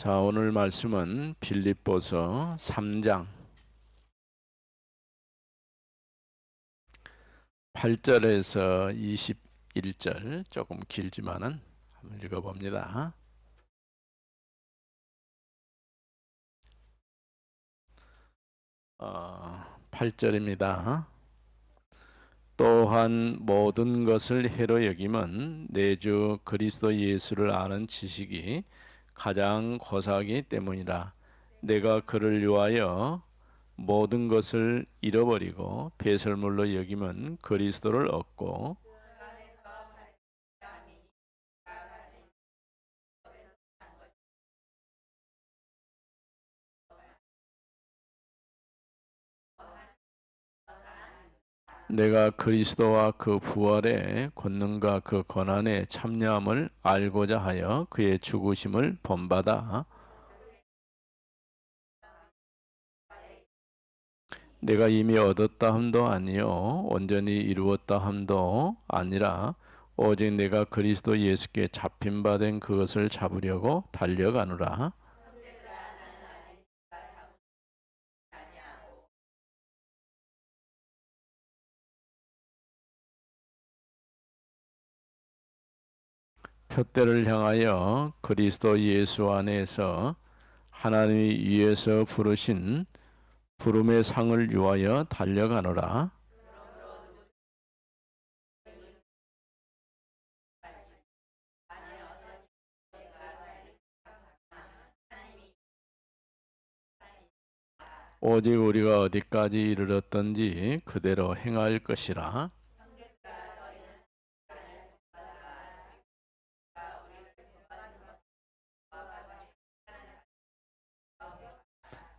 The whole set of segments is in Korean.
자, 오늘 말씀은 빌립보서 3장 8절에서 21절, 조금 길지만은 한번 읽어봅니다. 8절입니다. 또한 모든 것을 해로 여김은 내 주 그리스도 예수를 아는 지식이 가장 고사하기 때문이라. 내가 그를 위하여 모든 것을 잃어버리고 배설물로 여김은 그리스도를 얻고 내가 그리스도와 그 부활의 권능과 그 고난의 참여함을 알고자 하여 그의 죽으심을 본받아 내가 이미 얻었다 함도 아니요 온전히 이루었다 함도 아니라 오직 내가 그리스도 예수께 잡힌 바 된 그것을 잡으려고 달려가노라. 표대를 향하여 그리스도 예수 안에서 하나님이 위에서 부르신 부름의 상을 위하여 달려가노라. 오직 우리가 어디까지 이르렀던지 그대로 행할 것이라.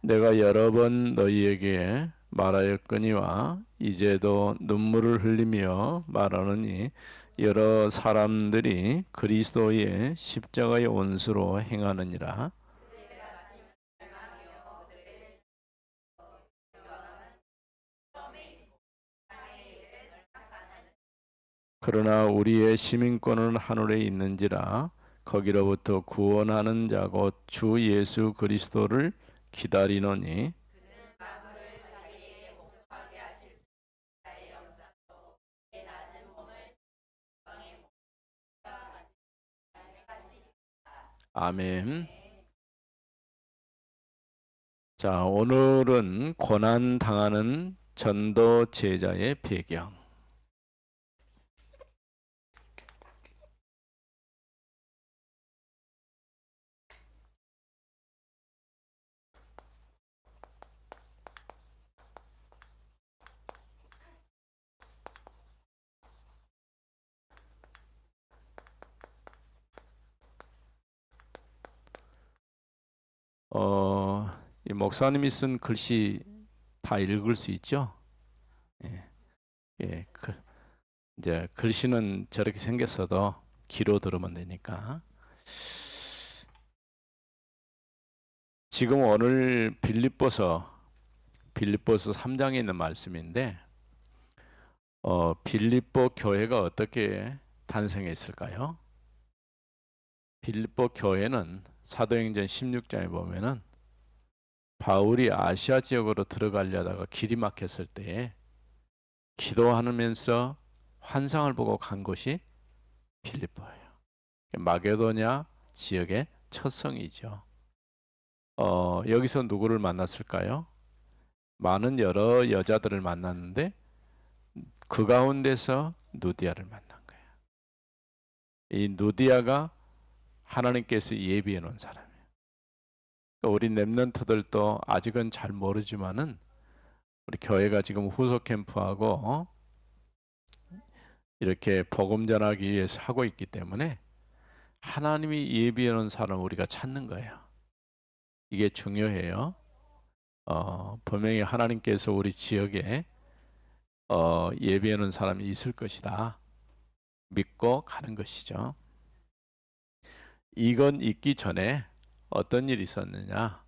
내가 여러 번 너희에게 말하였거니와 이제도 눈물을 흘리며 말하느니 여러 사람들이 그리스도의 십자가의 원수로 행하느니라. 그러나 우리의 시민권은 하늘에 있는지라. 거기로부터 구원하는 자 곧 주 예수 그리스도를 기다리노니 아멘. 자, 오늘은 고난 당하는 전도 제자의 배경. 이 목사님이 쓴 글씨 다 읽을 수 있죠? 예, 예, 이제 글씨는 저렇게 생겼어도 귀로 들으면 되니까. 지금 오늘 빌립보서 3장에 있는 말씀인데, 빌립보 교회가 어떻게 탄생했을까요? 빌립보 교회는 사도행전 16장에 보면은 바울이 아시아 지역으로 들어가려다가 길이 막혔을 때에 기도하면서 환상을 보고 간 곳이 빌립보예요. 마게도냐 지역의 첫 성이죠. 여기서 누구를 만났을까요? 많은 여러 여자들을 만났는데 그 가운데서 누디아를 만난 거예요. 이 누디아가 하나님께서 예비해 놓은 사람이에요. 우리 렘넌트들도 아직은 잘 모르지만은 우리 교회가 지금 후속 캠프하고 이렇게 복음 전하기 위해서 하고 있기 때문에 하나님이 예비해 놓은 사람을 우리가 찾는 거예요. 이게 중요해요. 분명히 하나님께서 우리 지역에 예비해 놓은 사람이 있을 것이다. 믿고 가는 것이죠. 이건 있기 전에 어떤 일이 있었느냐?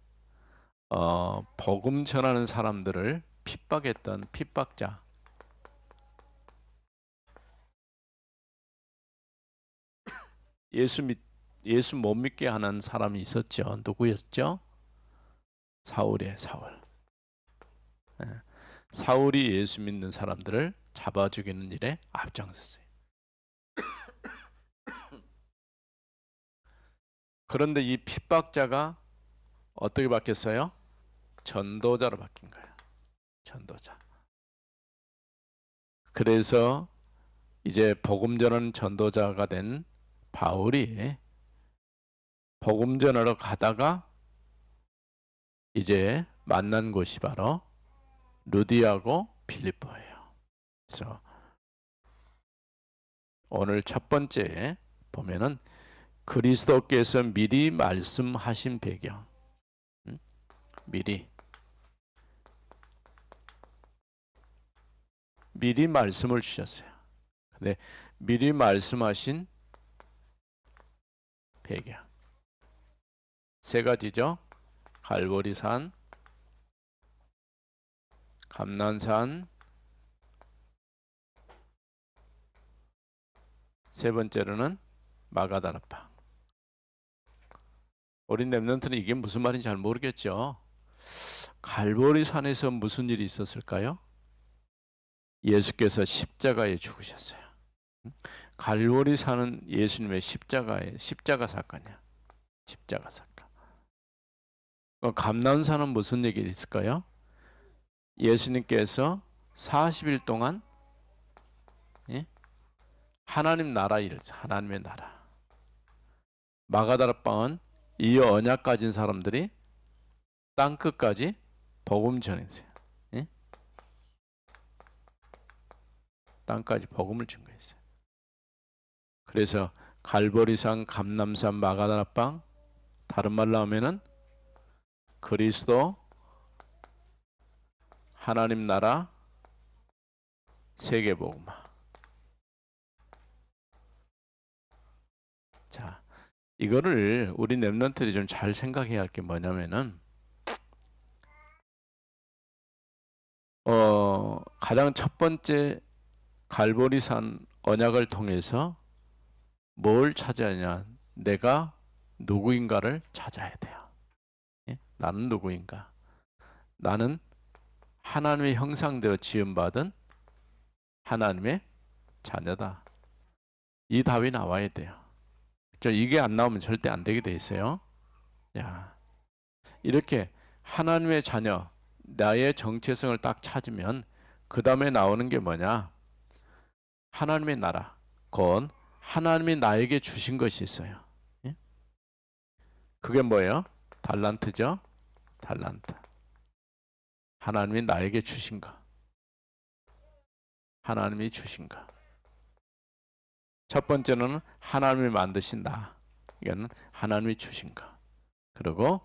복음 전하는 사람들을 핍박했던 핍박자. 예수 못 믿게 하는 사람이 있었죠. 누구였죠? 사울이에요. 사울. 예. 사울이 예수 믿는 사람들을 잡아 죽이는 일에 앞장섰어요. 그런데 이 핍박자가 어떻게 바뀌었어요? 전도자로 바뀐 거예요. 전도자. 그래서 이제 복음 전하는 전도자가 된 바울이 복음 전하러 가다가 이제 만난 곳이 바로 루디아고 빌립보예요. 그래서 오늘 첫 번째 보면은 그리스도께서 미리 말씀하신 배경. 미리 말씀을 주셨어요. 근데 미리 말씀하신 배경 세 가지죠. 갈보리산, 감난산, 세 번째로는 마가다라방. 우리 렘넌트는 이게 무슨 말인지 잘 모르겠죠. 갈보리산에서 무슨 일이 있었을까요? 예수께서 십자가에 죽으셨어요. 갈보리산은 예수님의 십자가 사건이야. 십자가 사건. 감난산은 무슨 얘기가 있을까요? 예수님께서 40일 동안 하나님 나라 일, 하나님의 나라. 마가다락방은 이 언약 가진 사람들이 땅 끝까지 복음 전했어요. 땅까지 복음을 증거했어요. 그래서 갈보리산, 감남산, 마가다락방, 다른 말로 하면은 그리스도, 하나님 나라, 세계복음화. 자, 이거를 우리 렘넌트들이 좀 잘 생각해야 할 게 뭐냐면은 가장 첫 번째 갈보리산 언약을 통해서 뭘 찾아야 하냐? 내가 누구인가를 찾아야 돼요. 나는 누구인가? 나는 하나님의 형상대로 지음받은 하나님의 자녀다. 이 답이 나와야 돼요. 이게 안 나오면 절대 안 되게 돼 있어요. 야, 이렇게 하나님의 자녀, 나의 정체성을 딱 찾으면 그 다음에 나오는 게 뭐냐? 하나님의 나라, 곧 하나님이 나에게 주신 것이 있어요. 그게 뭐예요? 달란트죠? 달란트. 하나님이 나에게 주신 것. 하나님이 주신 것. 첫 번째는 하나님이 만드신 나. 이거는 하나님이 주신 것. 그리고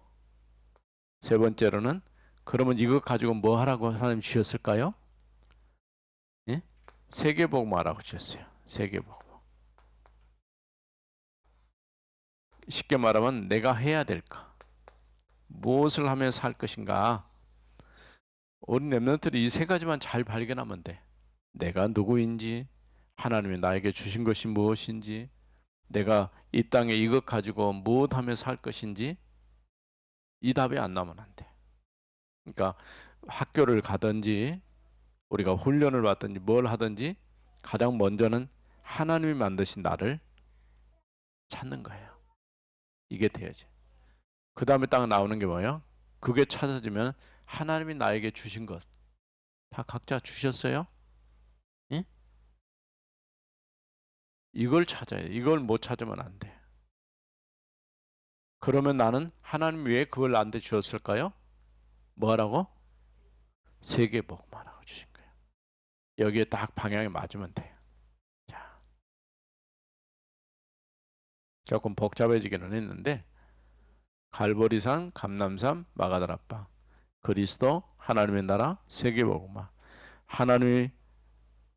세 번째로는 그러면 이거 가지고 뭐 하라고 하나님 주셨을까요? 세계복음화라고 주셨어요. 세계복음. 쉽게 말하면 내가 해야 될까? 무엇을 하며 살 것인가? 우리 렘넌트들이 이 세 가지만 잘 발견하면 돼. 내가 누구인지, 하나님이 나에게 주신 것이 무엇인지, 내가 이 땅에 이것 가지고 무엇하며 살 것인지, 이 답이 안 나오면 안 돼. 그러니까 학교를 가든지 우리가 훈련을 받든지 뭘 하든지 가장 먼저는 하나님이 만드신 나를 찾는 거예요. 이게 돼야지. 그 다음에 딱 나오는 게 뭐예요? 그게 찾아지면 하나님이 나에게 주신 것 다 각자 주셨어요? 예? 이걸 찾아야 돼. 이걸 못 찾으면 안 돼. 그러면 나는 하나님 왜 그걸 나한테 주었을까요? 뭐라고? 세계복음화라고 주신 거예요. 여기에 딱 방향이 맞으면 돼요. 자, 조금 복잡해지기는 했는데 갈보리산, 감남산, 마가다락방, 그리스도, 하나님의 나라, 세계복음화. 하나님이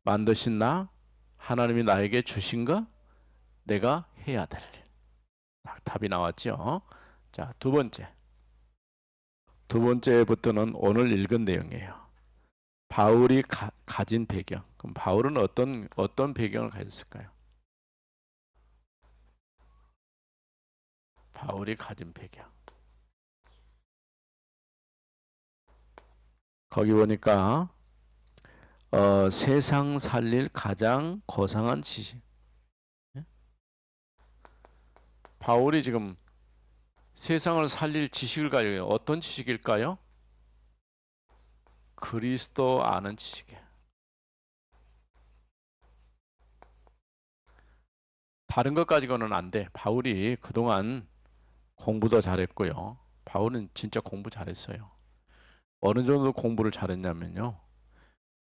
만드신 나, 하나님이 나에게 주신 거, 내가 해야 될 일. 답이 나왔죠. 자, 두 번째부터는 오늘 읽은 내용이에요. 바울이 가진 배경. 그럼 바울은 어떤 배경을 가졌을까요? 바울이 가진 배경. 거기 보니까 세상 살릴 가장 고상한 지식. 바울이 지금 세상을 살릴 지식을 가지고 있어요. 어떤 지식일까요? 그리스도 아는 지식이에요. 다른 것 가지고는 안 돼. 바울이 그동안 공부도 잘했고요. 바울은 진짜 공부 잘했어요. 어느 정도 공부를 잘했냐면요.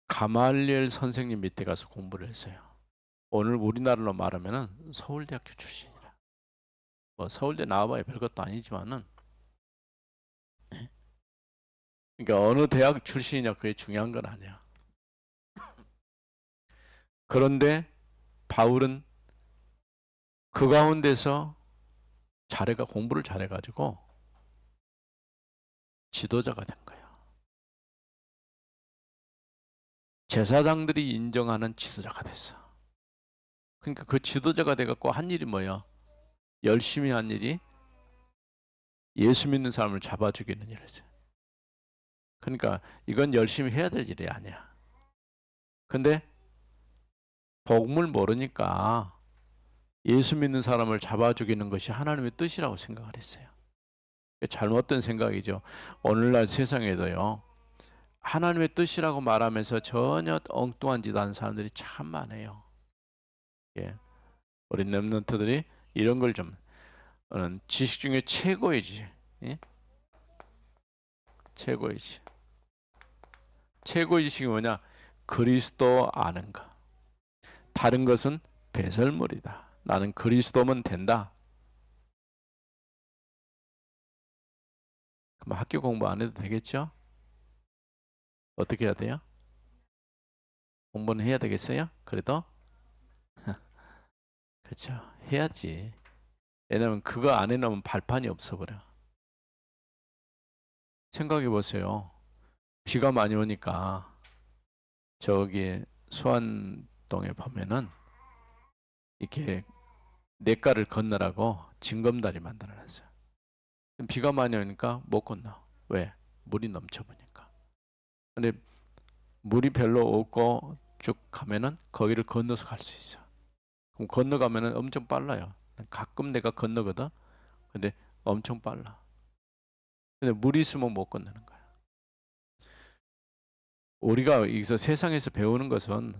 가말리엘 선생님 밑에 가서 공부를 했어요. 오늘 우리나라로 말하면 서울대학교 출신이라. 뭐 서울대 나와봐야 별것도 아니지만은, 그러니까 어느 대학 출신이냐 그게 중요한 건 아니야. 그런데 바울은 그 가운데서 공부를 잘해가지고 지도자가 된 거예요. 제사장들이 인정하는 지도자가 됐어. 그러니까 그 지도자가 돼갖고 한 일이 뭐야? 열심히 한 일이 예수 믿는 사람을 잡아 죽이는 일이지. 그러니까 이건 열심히 해야 될 일이 아니야. 근데 복음을 모르니까 예수 믿는 사람을 잡아 죽이는 것이 하나님의 뜻이라고 생각을 했어요. 잘못된 생각이죠. 오늘날 세상에도요. 하나님의 뜻이라고 말하면서 전혀 엉뚱한 짓 하는 사람들이 참 많아요. 예. 우리 렘넌트들이 이런 걸 좀 지식 중에 최고이지. 예? 최고이지. 최고의 지식이 뭐냐? 그리스도 아는 것. 다른 것은 배설물이다. 나는 그리스도면 된다. 그럼 학교 공부 안 해도 되겠죠? 어떻게 해야 돼요? 공부는 해야 되겠어요? 그래도? 그렇죠. 해야지. 왜냐면 그거 안 해놓으면 발판이 없어버려. 생각해 보세요. 비가 많이 오니까 저기 수안동에 보면은 이렇게 냇가를 건너라고 징검다리 만들어놨어요. 비가 많이 오니까 못 건너. 왜? 물이 넘쳐버니까. 근데 물이 별로 없고 쭉 가면은 거기를 건너서 갈 수 있어. 그럼 건너가면은 엄청 빨라요. 가끔 내가 건너거든. 근데 엄청 빨라. 근데 물이 있으면 못 건너는 거야. 우리가 여기서 세상에서 배우는 것은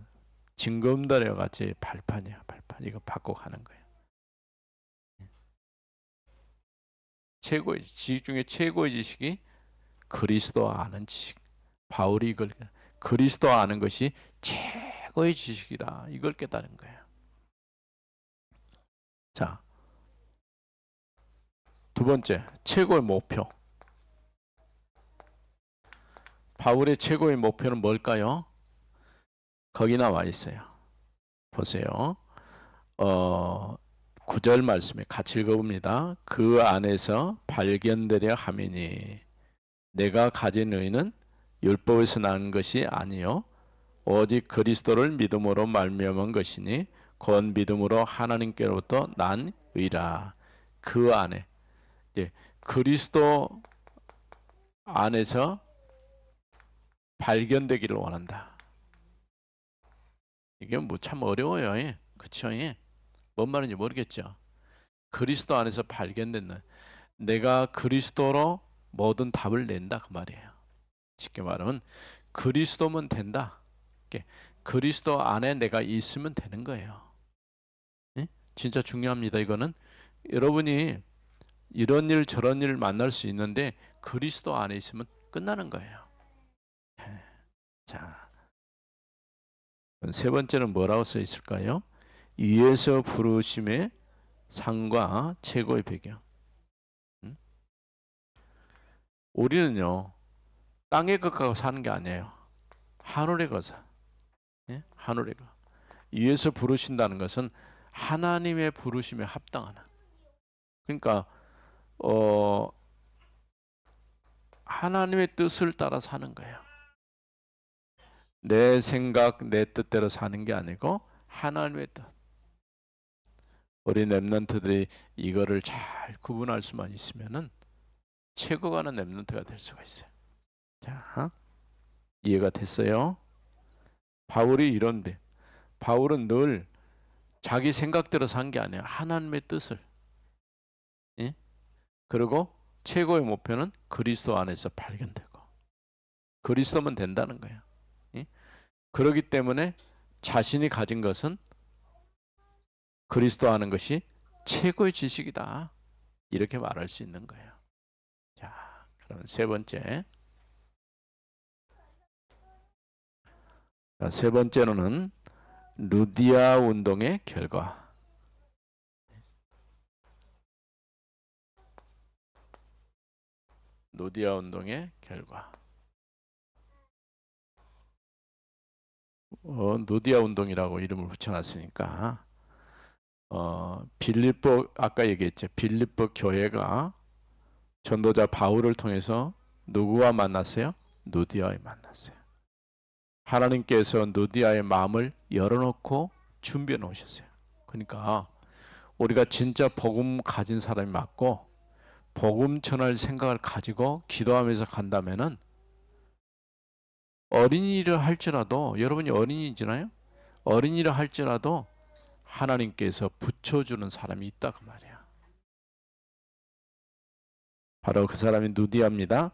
징검다리와 같이 발판이야, 발판. 이거 받고 가는 거예요. 최고의 지식 중에 최고의 지식이 그리스도 아는 지식. 바울이 이걸 그리스도 아는 것이 최고의 지식이다. 이걸 깨달은 거예요. 자, 두 번째, 최고의 목표. 바울의 최고의 목표는 뭘까요? 거기 나와 있어요. 보세요. 9절 말씀에 같이 읽어봅니다. 그 안에서 발견되려 함이니 내가 가진 의는 율법에서 난 것이 아니요 오직 그리스도를 믿음으로 말미암은 것이니 곧 믿음으로 하나님께로부터 난 의라. 그 안에 그리스도 안에서 발견되기를 원한다. 이게 뭐 참 어려워요. 그쵸? 뭔 말인지 모르겠죠. 그리스도 안에서 발견된 내가 그리스도로 모든 답을 낸다 그 말이에요. 쉽게 말하면 그리스도면 된다. 그리스도 안에 내가 있으면 되는 거예요. 진짜 중요합니다. 이거는 여러분이 이런 일 저런 일을 만날 수 있는데 그리스도 안에 있으면 끝나는 거예요. 자, 세 번째는 뭐라고 써 있을까요? 위에서 부르심의 상과 최고의 배경. 우리는요 땅에 걷고 사는 게 아니에요. 하늘에 거서. 하늘에 거. 위에서 부르신다는 것은 하나님의 부르심에 합당하는. 그러니까 하나님의 뜻을 따라 사는 거예요. 내 생각, 내 뜻대로 사는 게 아니고 하나님의 뜻. 우리 렘넌트들이 이거를 잘 구분할 수만 있으면은 최고 가는 렘넌트가 될 수가 있어요. 자, 이해가 됐어요? 바울이 이런데, 바울은 늘 자기 생각대로 산 게 아니야. 하나님의 뜻을. 예? 그리고 최고의 목표는 그리스도 안에서 발견되고 그리스도면 된다는 거야. 예? 그렇기 때문에 자신이 가진 것은 그리스도 아는 것이 최고의 지식이다. 이렇게 말할 수 있는 거예요. 자, 그러면 세 번째. 자, 세 번째로는 루디아 운동의 결과. 루디아 운동의 결과. 루디아 운동이라고 이름을 붙여놨으니까 빌립보 아까 얘기했죠. 빌립보 교회가 전도자 바울을 통해서 누구와 만났어요? 누디아에 만났어요. 하나님께서 누디아의 마음을 열어놓고 준비해 놓으셨어요. 그러니까 우리가 진짜 복음 가진 사람이 맞고 복음 전할 생각을 가지고 기도하면서 간다면은 어린이를 할지라도, 여러분이 어린이잖아요. 어린이를 할지라도 하나님께서 붙여주는 사람이 있다 그 말이야. 바로 그 사람이 누디아입니다.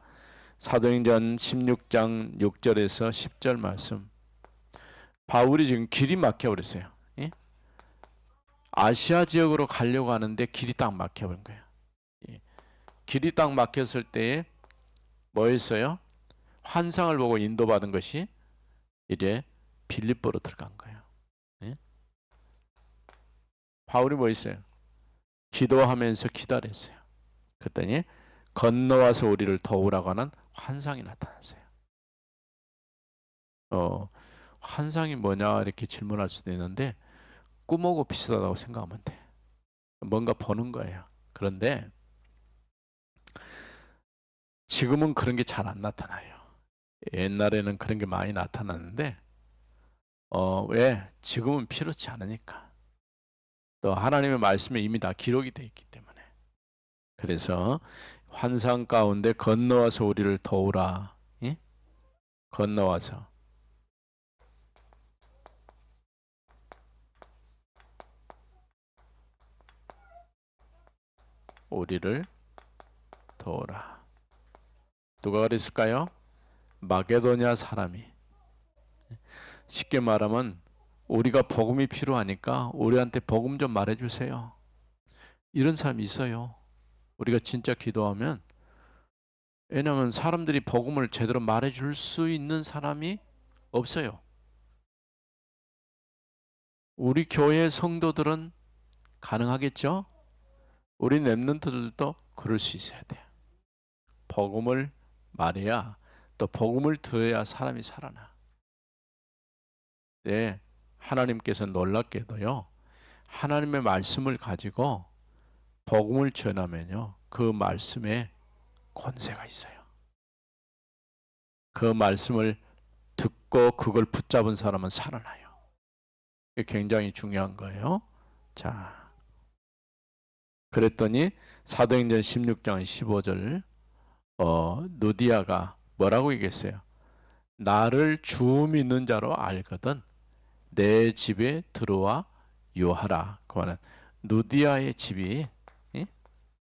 사도행전 16장 6절에서 10절 말씀. 바울이 지금 길이 막혀버렸어요. 예? 아시아 지역으로 가려고 하는데 길이 딱 막혀버린 거예요. 예. 길이 딱 막혔을 때에 뭐 했어요? 환상을 보고 인도받은 것이 이제 빌립보로 들어간 거예요. 예? 바울이 뭐 했어요? 기도하면서 기다렸어요. 그랬더니 건너와서 우리를 도우라고 하는 환상이 나타났어요. 환상이 뭐냐 이렇게 질문할 수도 있는데 꿈하고 비슷하다고 생각하면 돼. 뭔가 보는 거예요. 그런데 지금은 그런 게 잘 안 나타나요. 옛날에는 그런 게 많이 나타났는데 왜? 지금은 필요치 않으니까. 또 하나님의 말씀에 이미 다 기록이 되어 있기 때문에. 그래서 환상 가운데 건너와서 우리를 도우라. 예? 건너와서 우리를 도우라. 누가 그랬을까요? 마게도냐 사람이. 쉽게 말하면 우리가 복음이 필요하니까 우리한테 복음 좀 말해주세요. 이런 사람이 있어요. 우리가 진짜 기도하면, 왜냐하면 사람들이 복음을 제대로 말해줄 수 있는 사람이 없어요. 우리 교회 성도들은 가능하겠죠? 우리 렘넌트들도 그럴 수 있어야 돼요. 복음을 말해야, 또 복음을 들어야 사람이 살아나. 네, 하나님께서 놀랍게도요, 하나님의 말씀을 가지고 복음을 전하면요, 그 말씀에 권세가 있어요. 그 말씀을 듣고 그걸 붙잡은 사람은 살아나요. 이게 굉장히 중요한 거예요. 자, 그랬더니 사도행전 16장 15절 누디아가 뭐라고 얘기했어요? 나를 주 믿는 자로 알거든 내 집에 들어와 유하라. 그거는 누디아의 집이,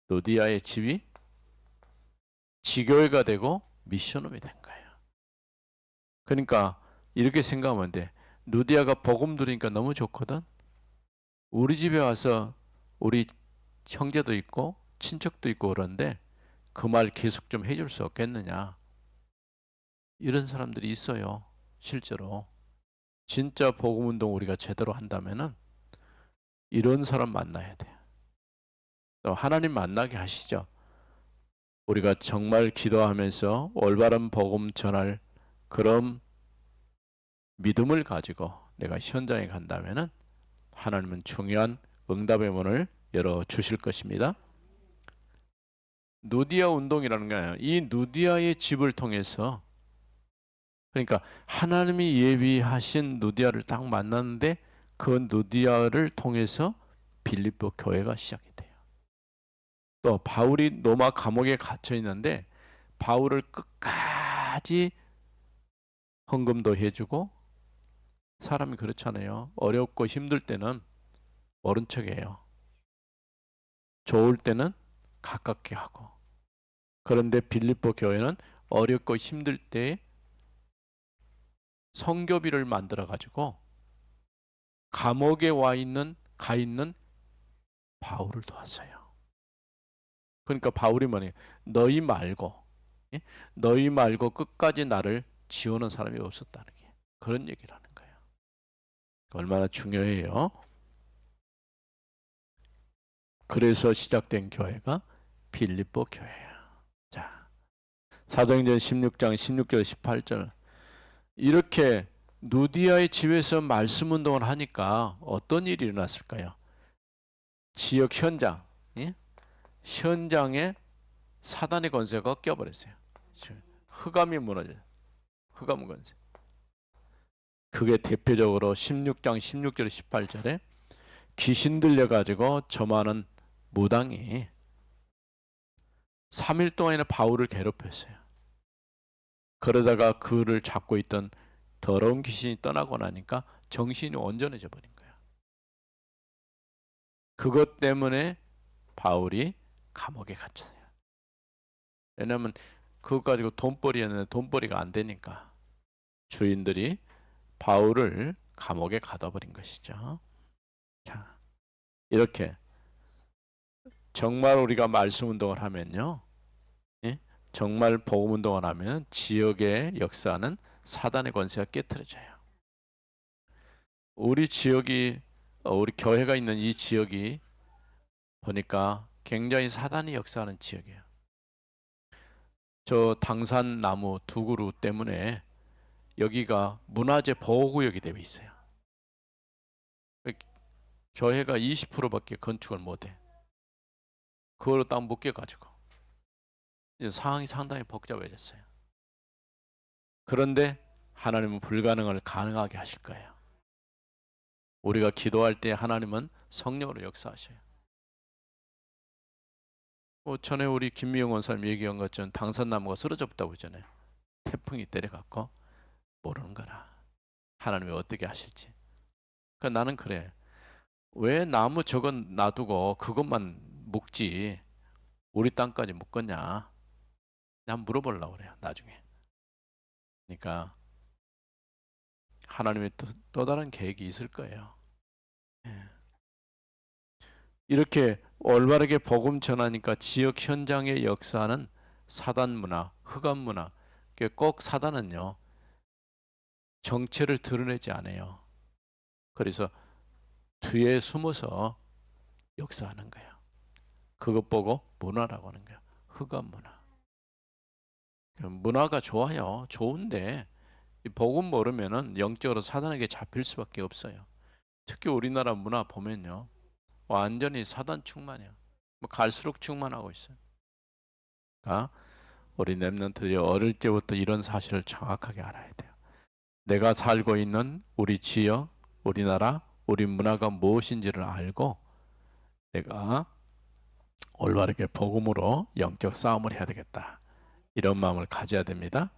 누디아의 집이 지교회가 되고 미션홈이 된 거예요. 그러니까 이렇게 생각하면 돼. 누디아가 복음 들으니까 너무 좋거든. 우리 집에 와서 우리 형제도 있고 친척도 있고 그런데 그 말 계속 좀 해줄 수 없겠느냐. 이런 사람들이 있어요. 실제로. 진짜 복음 운동 우리가 제대로 한다면은 이런 사람 만나야 돼요. 또 하나님 만나게 하시죠. 우리가 정말 기도하면서 올바른 복음 전할 그런 믿음을 가지고 내가 현장에 간다면은 하나님은 중요한 응답의 문을 열어 주실 것입니다. 누디아 운동이라는 거예요. 이 누디아의 집을 통해서, 그러니까 하나님이 예비하신 누디아를 딱 만났는데 그 누디아를 통해서 빌립보 교회가 시작이 돼요. 또 바울이 로마 감옥에 갇혀 있는데 바울을 끝까지 헌금도 해주고, 사람이 그렇잖아요. 어렵고 힘들 때는 모른 척해요. 좋을 때는 가깝게 하고. 그런데 빌립보 교회는 어렵고 힘들 때 성교비를 만들어 가지고 감옥에 가 있는 바울을 도왔어요. 그러니까 바울이 뭐니? 너희 말고 끝까지 나를 지우는 사람이 없었다는 게, 그런 얘기를 하는 거예요. 얼마나 중요해요. 그래서 시작된 교회가 빌립보 교회예요. 자, 사도행전 16장 16절 18절, 이렇게 누디아의 집에서 말씀 운동을 하니까 어떤 일이 일어났을까요? 지역 현장, 현장에 사단의 권세가 껴버렸어요. 흑암이 무너져요. 흑암 권세. 그게 대표적으로 16장 16절 18절에 귀신 들려가지고 저 많은 무당이 3일 동안이나 바울을 괴롭혔어요. 그러다가 그를 잡고 있던 더러운 귀신이 떠나고 나니까 정신이 온전해져 버린 거예요. 그것 때문에 바울이 감옥에 갇혔어요. 왜냐하면 그것 가지고 돈벌이였는데 돈벌이가 안 되니까 주인들이 바울을 감옥에 가둬버린 것이죠. 자, 이렇게 정말 우리가 말씀 운동을 하면요, 정말 복음 운동을 하면 지역의 역사는 사단의 권세가 깨트려져요. 우리 지역이, 우리 교회가 있는 이 지역이 보니까 굉장히 사단이 역사하는 지역이에요. 저 당산나무 두 그루 때문에 여기가 문화재 보호구역이 되어 있어요. 교회가 20%밖에 건축을 못해. 그걸로 딱 묶여가지고 상황이 상당히 복잡해졌어요. 그런데 하나님은 불가능을 가능하게 하실 거예요. 우리가 기도할 때 하나님은 성령으로 역사하셔요. 전에 우리 김미영 원사님 얘기한 것처럼 당산나무가 쓰러졌다고 했잖아요. 태풍이 때려갖고 모르는 거라. 하나님이 어떻게 하실지. 그러니까 나는 그래. 왜 나무 저건 놔두고 그것만 묶지 우리 땅까지 묶었냐. 난 물어보려고 그래요. 나중에. 그러니까 하나님의 또 다른 계획이 있을 거예요. 이렇게 올바르게 복음 전하니까 지역 현장의 역사는 사단 문화, 흑암 문화. 꼭 사단은요, 정체를 드러내지 않아요. 그래서 뒤에 숨어서 역사하는 거예요. 그것 보고 문화라고 하는 거예요. 흑암 문화. 문화가 좋아요. 좋은데 복음 모르면은 영적으로 사단에게 잡힐 수밖에 없어요. 특히 우리나라 문화 보면요, 완전히 사단 충만이에요. 갈수록 충만하고 있어요. 그러니까 우리 렘넌트들이 어릴 때부터 이런 사실을 정확하게 알아야 돼요. 내가 살고 있는 우리 지역, 우리나라, 우리 문화가 무엇인지를 알고 내가 올바르게 복음으로 영적 싸움을 해야 되겠다. 이런 마음을 가져야 됩니다.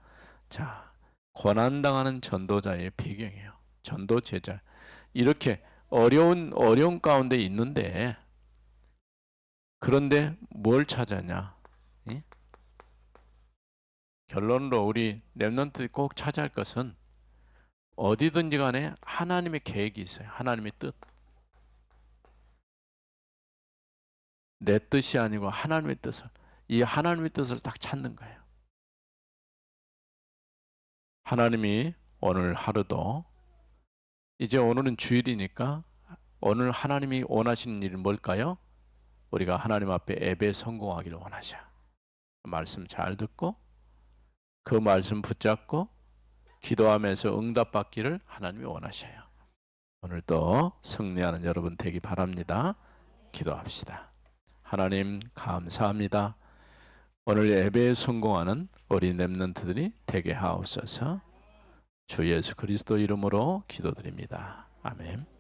자, 고난당하는 전도자의 배경이에요. 전도 제자. 이렇게 어려운 가운데 있는데, 그런데 뭘 찾았냐? 결론으로 우리 렘넌트들이 꼭 찾아야 할 것은 어디든지 간에 하나님의 계획이 있어요. 하나님의 뜻. 내 뜻이 아니고 하나님의 뜻을, 이 하나님의 뜻을 딱 찾는 거예요. 하나님이 오늘 하루도, 이제 오늘은 주일이니까 오늘 하나님이 원하시는 일은 뭘까요? 우리가 하나님 앞에 예배 성공하기를 원하셔. 말씀 잘 듣고 그 말씀 붙잡고 기도하면서 응답받기를 하나님이 원하셔요. 오늘도 승리하는 여러분 되기 바랍니다. 기도합시다. 하나님 감사합니다. 오늘 예배에 성공하는 우리 렘넌트들이 되게 하옵소서. 주 예수 그리스도 이름으로 기도드립니다. 아멘.